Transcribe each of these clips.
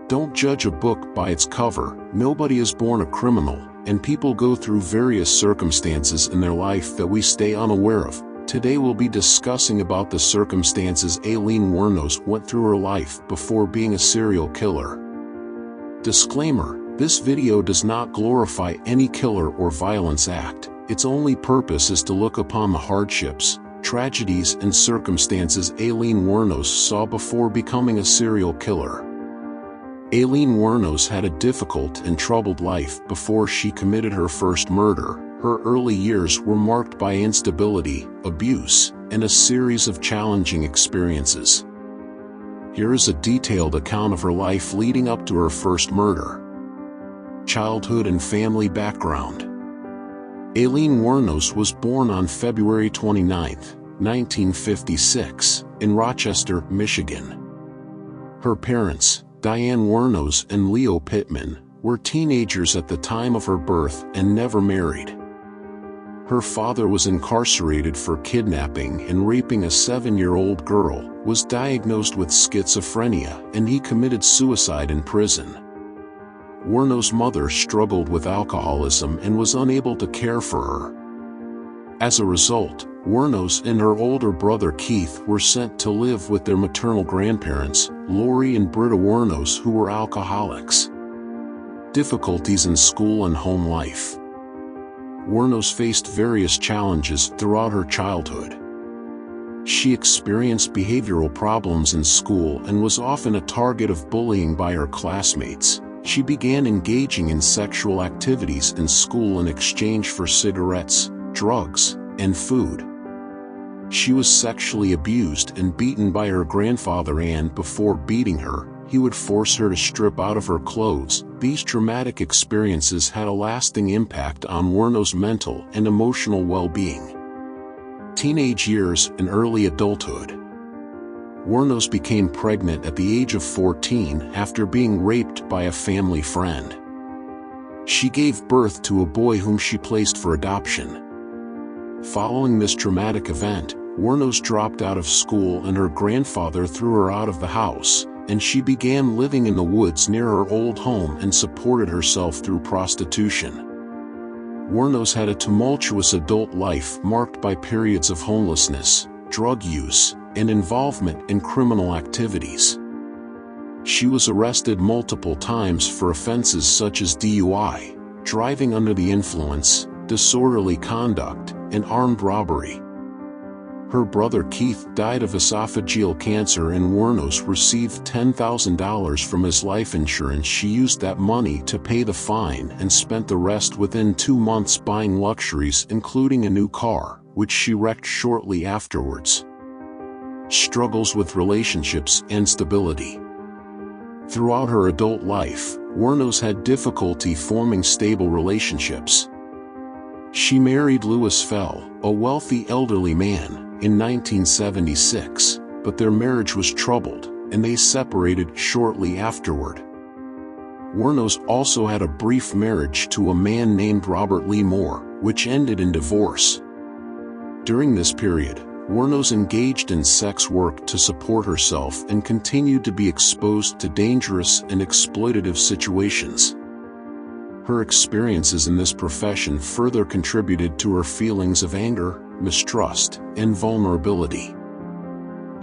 Don't judge a book by its cover. Nobody is born a criminal, and people go through various circumstances in their life that we stay unaware of. Today we'll be discussing about the circumstances Aileen Wuornos went through her life before being a serial killer. Disclaimer: this video does not glorify any killer or violence act. Its only purpose is to look upon the hardships, tragedies and circumstances Aileen Wuornos saw before becoming a serial killer. Aileen Wuornos had a difficult and troubled life before she committed her first murder. Her early years were marked by instability, abuse, and a series of challenging experiences. Here is a detailed account of her life leading up to her first murder. Childhood and family background. Aileen Wuornos was born on February 29, 1956, in Rochester, Michigan. Her parents, Diane Wuornos and Leo Pittman, were teenagers at the time of her birth and never married. Her father was incarcerated for kidnapping and raping a 7-year-old girl, was diagnosed with schizophrenia, and he committed suicide in prison. Wuornos' mother struggled with alcoholism and was unable to care for her. As a result, Wuornos and her older brother Keith were sent to live with their maternal grandparents, Lori and Britta Wuornos, who were alcoholics. Difficulties in school and home life. Wuornos faced various challenges throughout her childhood. She experienced behavioral problems in school and was often a target of bullying by her classmates. She began engaging in sexual activities in school in exchange for cigarettes, drugs, and food. She was sexually abused and beaten by her grandfather, and before beating her, he would force her to strip out of her clothes. These traumatic experiences had a lasting impact on Wuornos' mental and emotional well-being. Teenage years and early adulthood. Wuornos became pregnant at the age of 14 after being raped by a family friend. She gave birth to a boy whom she placed for adoption. Following this traumatic event, Wuornos dropped out of school and her grandfather threw her out of the house, and she began living in the woods near her old home and supported herself through prostitution. Wuornos had a tumultuous adult life marked by periods of homelessness, drug use, and involvement in criminal activities. She was arrested multiple times for offenses such as DUI, driving under the influence, disorderly conduct, and armed robbery. Her brother Keith died of esophageal cancer, and Wuornos received $10,000 from his life insurance. She used that money to pay the fine and spent the rest within 2 months buying luxuries, including a new car, which she wrecked shortly afterwards. Struggles with relationships and stability. Throughout her adult life, Wuornos had difficulty forming stable relationships. She married Louis Fell, a wealthy elderly man, in 1976, but their marriage was troubled, and they separated shortly afterward. Wuornos also had a brief marriage to a man named Robert Lee Moore, which ended in divorce. During this period, Wuornos engaged in sex work to support herself and continued to be exposed to dangerous and exploitative situations. Her experiences in this profession further contributed to her feelings of anger, mistrust, and vulnerability.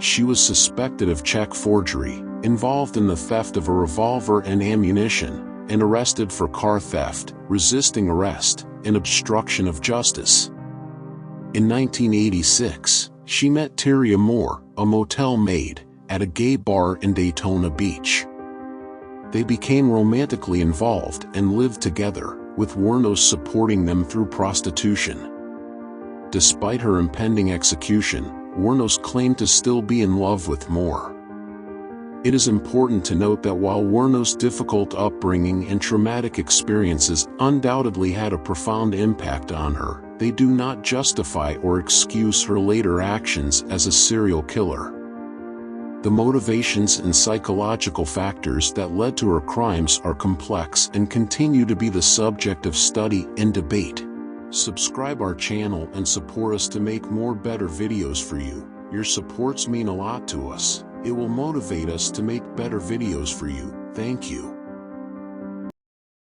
She was suspected of check forgery, involved in the theft of a revolver and ammunition, and arrested for car theft, resisting arrest, and obstruction of justice. In 1986, she met Tyria Moore, a motel maid, at a gay bar in Daytona Beach. They became romantically involved and lived together, with Wuornos supporting them through prostitution. Despite her impending execution, Wuornos claimed to still be in love with Moore. It is important to note that while Wuornos' difficult upbringing and traumatic experiences undoubtedly had a profound impact on her, they do not justify or excuse her later actions as a serial killer. The motivations and psychological factors that led to her crimes are complex and continue to be the subject of study and debate. Subscribe our channel and support us to make more better videos for you. Your supports mean a lot to us. It will motivate us to make better videos for you. Thank you.